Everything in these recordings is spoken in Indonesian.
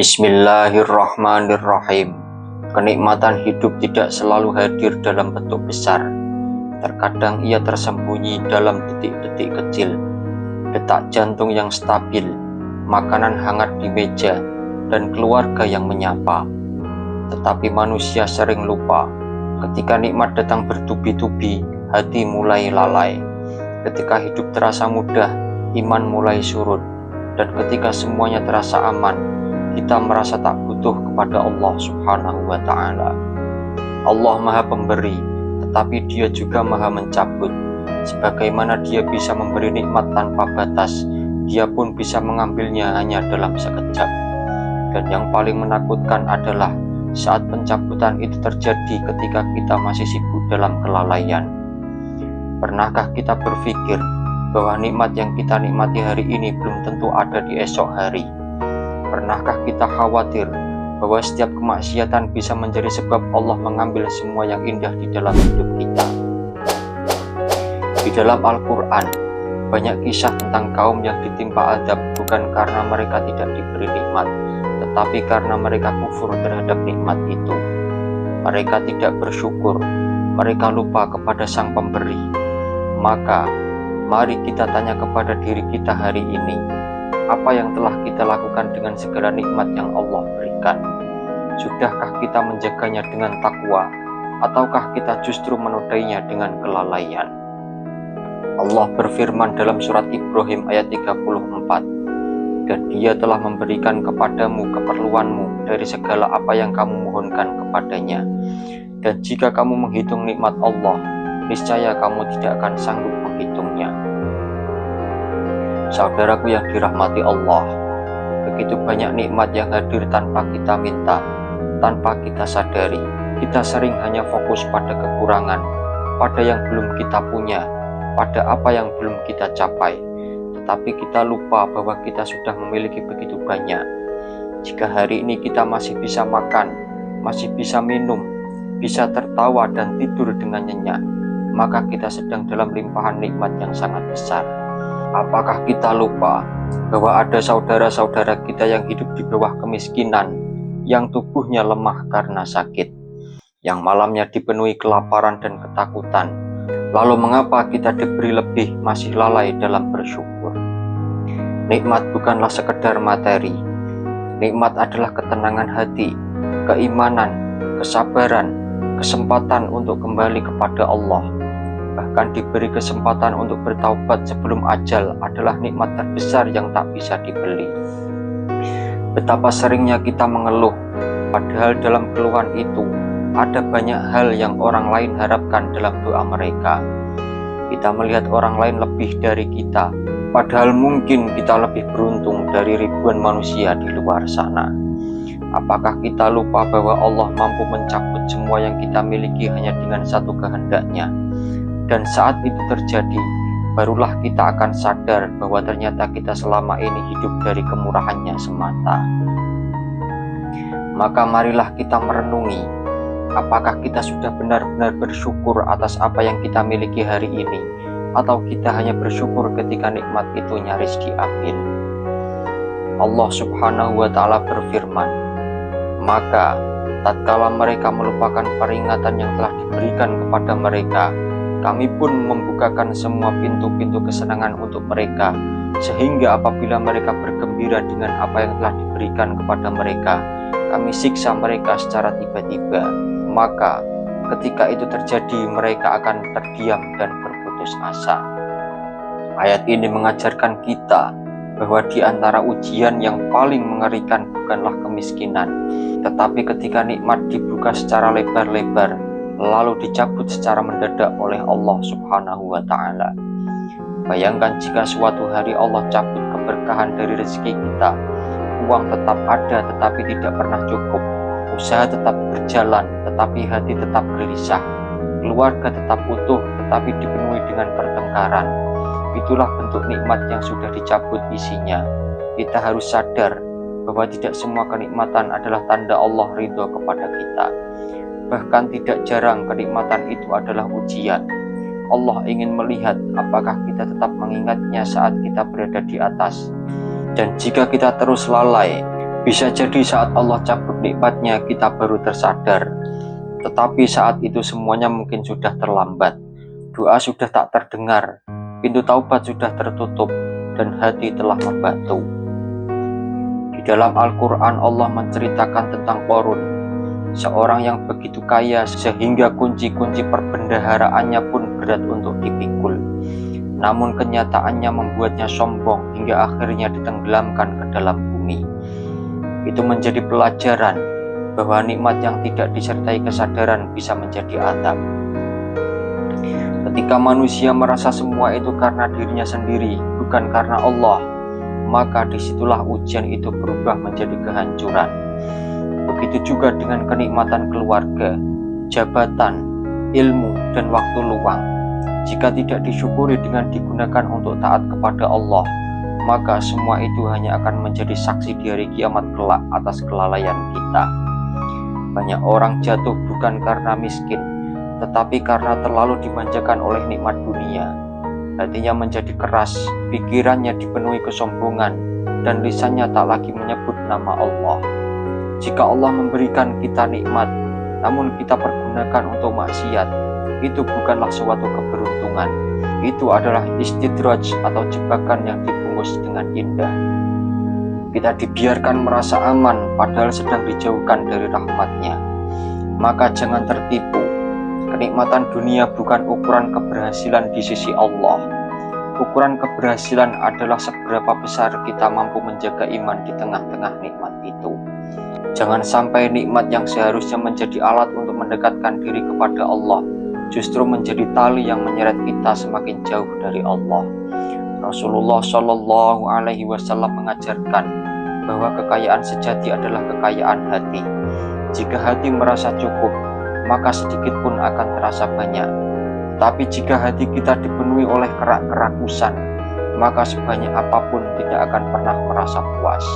Bismillahirrahmanirrahim. Kenikmatan hidup tidak selalu hadir dalam bentuk besar. Terkadang ia tersembunyi dalam detik-detik kecil. Detak jantung yang stabil, makanan hangat di meja, dan keluarga yang menyapa. Tetapi manusia sering lupa. Ketika nikmat datang bertubi-tubi, hati mulai lalai. Ketika hidup terasa mudah, iman mulai surut. Dan ketika semuanya terasa aman, kita merasa tak butuh kepada Allah Subhanahu wa Ta'ala. Allah Maha Pemberi, tetapi Dia juga Maha Mencabut. Sebagaimana Dia bisa memberi nikmat tanpa batas, Dia pun bisa mengambilnya hanya dalam sekejap. Dan yang paling menakutkan adalah saat pencabutan itu terjadi ketika kita masih sibuk dalam kelalaian. Pernahkah kita berpikir bahwa nikmat yang kita nikmati hari ini belum tentu ada di esok hari? Pernahkah kita khawatir bahwa setiap kemaksiatan bisa menjadi sebab Allah mengambil semua yang indah di dalam hidup kita? Di dalam Al-Quran, banyak kisah tentang kaum yang ditimpa azab bukan karena mereka tidak diberi nikmat, tetapi karena mereka kufur terhadap nikmat itu. Mereka tidak bersyukur, mereka lupa kepada Sang Pemberi. Maka, mari kita tanya kepada diri kita hari ini, apa yang telah kita lakukan dengan segala nikmat yang Allah berikan? Sudahkah kita menjaganya dengan takwa, ataukah kita justru menodainya dengan kelalaian? Allah berfirman dalam surat Ibrahim ayat 34, dan Dia telah memberikan kepadamu keperluanmu dari segala apa yang kamu mohonkan kepadanya. Dan jika kamu menghitung nikmat Allah, niscaya kamu tidak akan sanggup menghitungnya. Saudaraku yang dirahmati Allah, begitu banyak nikmat yang hadir tanpa kita minta, tanpa kita sadari. Kita sering hanya fokus pada kekurangan, pada yang belum kita punya, pada apa yang belum kita capai. Tetapi kita lupa bahwa kita sudah memiliki begitu banyak. Jika hari ini kita masih bisa makan, masih bisa minum, bisa tertawa dan tidur dengan nyenyak, maka kita sedang dalam limpahan nikmat yang sangat besar. Apakah kita lupa bahwa ada saudara-saudara kita yang hidup di bawah kemiskinan, yang tubuhnya lemah karena sakit, yang malamnya dipenuhi kelaparan dan ketakutan? Lalu mengapa kita diberi lebih masih lalai dalam bersyukur? Nikmat bukanlah sekedar materi. Nikmat adalah ketenangan hati, keimanan, kesabaran, kesempatan untuk kembali kepada Allah. Bahkan diberi kesempatan untuk bertaubat sebelum ajal adalah nikmat terbesar yang tak bisa dibeli. Betapa seringnya kita mengeluh, padahal dalam keluhan itu ada banyak hal yang orang lain harapkan dalam doa mereka. Kita melihat orang lain lebih dari kita, padahal mungkin kita lebih beruntung dari ribuan manusia di luar sana. Apakah kita lupa bahwa Allah mampu mencabut semua yang kita miliki hanya dengan satu kehendaknya? Dan saat itu terjadi, barulah kita akan sadar bahwa ternyata kita selama ini hidup dari kemurahannya semata. Maka marilah kita merenungi, apakah kita sudah benar-benar bersyukur atas apa yang kita miliki hari ini, atau kita hanya bersyukur ketika nikmat itu nyaris diambil. Allah Subhanahu wa Ta'ala berfirman, maka tatkala mereka melupakan peringatan yang telah diberikan kepada mereka, kami pun membukakan semua pintu-pintu kesenangan untuk mereka, sehingga apabila mereka bergembira dengan apa yang telah diberikan kepada mereka, kami siksa mereka secara tiba-tiba. Maka ketika itu terjadi, mereka akan terdiam dan berputus asa. Ayat ini mengajarkan kita bahwa di antara ujian yang paling mengerikan bukanlah kemiskinan, tetapi ketika nikmat dibuka secara lebar-lebar, lalu dicabut secara mendadak oleh Allah Subhanahu wa Ta'ala. Bayangkan jika suatu hari Allah cabut keberkahan dari rezeki kita. Uang tetap ada tetapi tidak pernah cukup, usaha tetap berjalan tetapi hati tetap gelisah, keluarga tetap utuh tetapi dipenuhi dengan pertengkaran. Itulah bentuk nikmat yang sudah dicabut isinya. Kita harus sadar bahwa tidak semua kenikmatan adalah tanda Allah ridho kepada kita. Bahkan tidak jarang kenikmatan itu adalah ujian. Allah ingin melihat apakah kita tetap mengingatnya saat kita berada di atas. Dan jika kita terus lalai, Bisa jadi saat Allah cabut nikmatnya kita baru tersadar, tetapi saat itu semuanya mungkin sudah terlambat. Doa sudah tak terdengar, pintu taubat sudah tertutup, dan hati telah membatu. Di dalam Al-Quran Allah menceritakan tentang Qarun, seorang yang begitu kaya sehingga kunci-kunci perbendaharaannya pun berat untuk dipikul. Namun kenyataannya membuatnya sombong hingga akhirnya ditenggelamkan ke dalam bumi. Itu menjadi pelajaran bahwa nikmat yang tidak disertai kesadaran bisa menjadi azab. Ketika manusia merasa semua itu karena dirinya sendiri, bukan karena Allah, maka disitulah ujian itu berubah menjadi kehancuran. Begitu juga dengan kenikmatan keluarga, jabatan, ilmu, dan waktu luang. Jika tidak disyukuri dengan digunakan untuk taat kepada Allah, maka semua itu hanya akan menjadi saksi di hari kiamat kelak atas kelalaian kita. Banyak orang jatuh bukan karena miskin, tetapi karena terlalu dimanjakan oleh nikmat dunia. Hatinya menjadi keras, pikirannya dipenuhi kesombongan, dan lisannya tak lagi menyebut nama Allah. Jika Allah memberikan kita nikmat, namun kita pergunakan untuk maksiat, itu bukanlah suatu keberuntungan. Itu adalah istidraj atau jebakan yang dibungkus dengan indah. Kita dibiarkan merasa aman padahal sedang dijauhkan dari rahmatnya. Maka jangan tertipu. Kenikmatan dunia bukan ukuran keberhasilan di sisi Allah. Ukuran keberhasilan adalah seberapa besar kita mampu menjaga iman di tengah-tengah nikmat itu. Jangan sampai nikmat yang seharusnya menjadi alat untuk mendekatkan diri kepada Allah justru menjadi tali yang menyeret kita semakin jauh dari Allah. Rasulullah Shallallahu Alaihi Wasallam mengajarkan bahwa kekayaan sejati adalah kekayaan hati. Jika hati merasa cukup, maka sedikit pun akan terasa banyak. Tapi jika hati kita dipenuhi oleh kerak-kerakusan, maka sebanyak apapun tidak akan pernah merasa puas.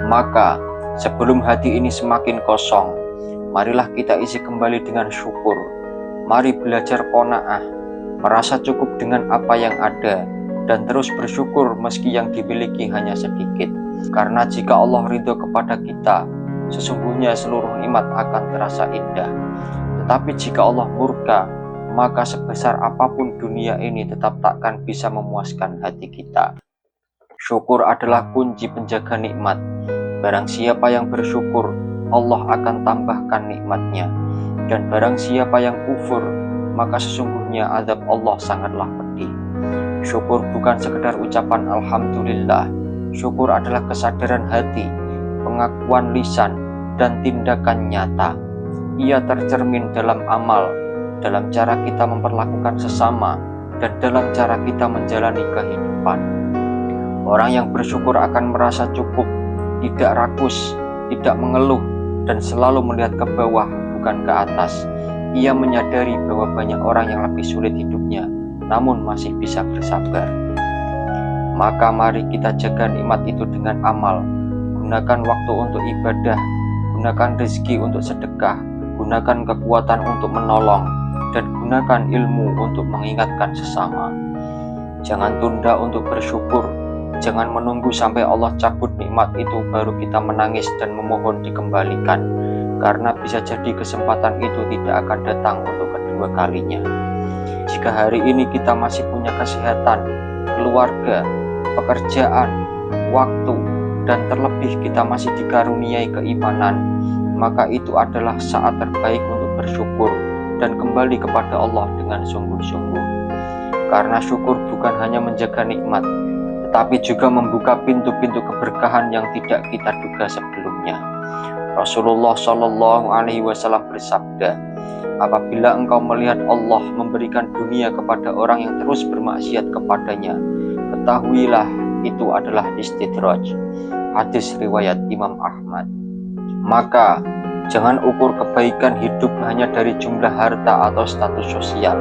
Maka sebelum hati ini semakin kosong, marilah kita isi kembali dengan syukur. Mari belajar qanaah, merasa cukup dengan apa yang ada, dan terus bersyukur meski yang dimiliki hanya sedikit. Karena jika Allah ridho kepada kita, sesungguhnya seluruh nikmat akan terasa indah. Tetapi jika Allah murka, maka sebesar apapun dunia ini tetap takkan bisa memuaskan hati kita. Syukur adalah kunci penjaga nikmat. Barang siapa yang bersyukur, Allah akan tambahkan nikmatnya. Dan barang siapa yang kufur, maka sesungguhnya azab Allah sangatlah pedih. Syukur bukan sekedar ucapan alhamdulillah. Syukur adalah kesadaran hati, pengakuan lisan, dan tindakan nyata. Ia tercermin dalam amal, dalam cara kita memperlakukan sesama, dan dalam cara kita menjalani kehidupan. Orang yang bersyukur akan merasa cukup, tidak rakus, tidak mengeluh, dan selalu melihat ke bawah, bukan ke atas. Ia menyadari bahwa banyak orang yang lebih sulit hidupnya, namun masih bisa bersabar. Maka mari kita jaga nikmat itu dengan amal. Gunakan waktu untuk ibadah, gunakan rezeki untuk sedekah, gunakan kekuatan untuk menolong, dan gunakan ilmu untuk mengingatkan sesama. Jangan tunda untuk bersyukur. Jangan menunggu sampai Allah cabut nikmat itu baru kita menangis dan memohon dikembalikan. Karena bisa jadi kesempatan itu tidak akan datang untuk kedua kalinya. Jika hari ini kita masih punya kesehatan, keluarga, pekerjaan, waktu, dan terlebih kita masih dikaruniai keimanan, maka itu adalah saat terbaik untuk bersyukur dan kembali kepada Allah dengan sungguh-sungguh. Karena syukur bukan hanya menjaga nikmat, tetapi juga membuka pintu-pintu keberkahan yang tidak kita duga sebelumnya. Rasulullah Shallallahu Alaihi Wasallam bersabda, apabila engkau melihat Allah memberikan dunia kepada orang yang terus bermaksiat kepadanya, ketahuilah itu adalah istidraj. Hadis riwayat Imam Ahmad. Maka jangan ukur kebaikan hidup hanya dari jumlah harta atau status sosial.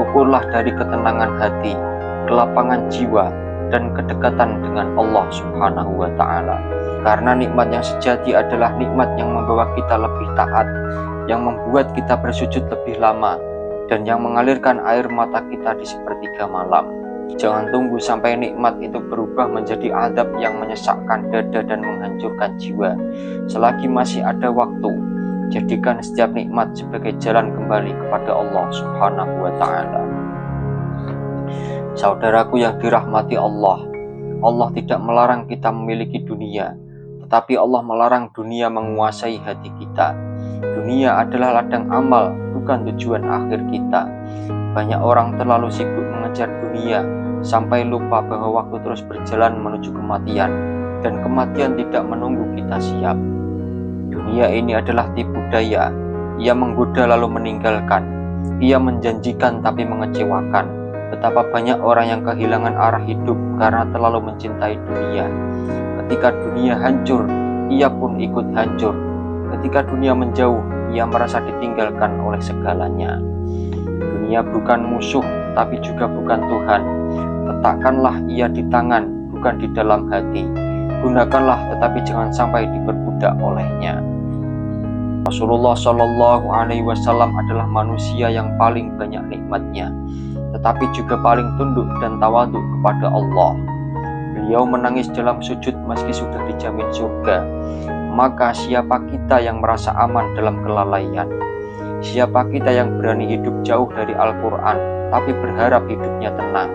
Ukurlah dari ketenangan hati, kelapangan jiwa, dan kedekatan dengan Allah Subhanahu wa Ta'ala. Karena nikmat yang sejati adalah nikmat yang membawa kita lebih taat, yang membuat kita bersujud lebih lama, dan yang mengalirkan air mata kita di sepertiga malam. Jangan tunggu sampai nikmat itu berubah menjadi azab yang menyesakkan dada dan menghancurkan jiwa. Selagi masih ada waktu, jadikan setiap nikmat sebagai jalan kembali kepada Allah Subhanahu wa Ta'ala. Saudaraku yang dirahmati Allah, Allah tidak melarang kita memiliki dunia, tetapi Allah melarang dunia menguasai hati kita. Dunia adalah ladang amal, bukan tujuan akhir kita. Banyak orang terlalu sibuk mengejar dunia sampai lupa bahwa waktu terus berjalan menuju kematian, dan kematian tidak menunggu kita siap. Dunia ini adalah tipu daya. Ia menggoda lalu meninggalkan. Ia menjanjikan tapi mengecewakan. Betapa banyak orang yang kehilangan arah hidup karena terlalu mencintai dunia. Ketika dunia hancur, ia pun ikut hancur. Ketika dunia menjauh, ia merasa ditinggalkan oleh segalanya. Dunia bukan musuh, tapi juga bukan Tuhan. Letakkanlah ia di tangan, bukan di dalam hati. Gunakanlah, tetapi jangan sampai diperbudak olehnya. Rasulullah Shallallahu Alaihi Wasallam adalah manusia yang paling banyak nikmatnya, tetapi juga paling tunduk dan tawadhu kepada Allah. Beliau menangis dalam sujud meski sudah dijamin surga. Maka siapa kita yang merasa aman dalam kelalaian? Siapa kita yang berani hidup jauh dari Al-Quran, tapi berharap hidupnya tenang?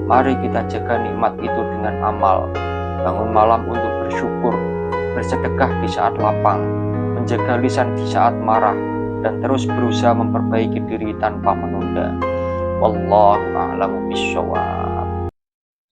Mari kita jaga nikmat itu dengan amal. Bangun malam untuk bersyukur, bersedekah di saat lapang, menjaga lisan di saat marah, dan terus berusaha memperbaiki diri tanpa menunda. Wallahu a'lamu bishawab.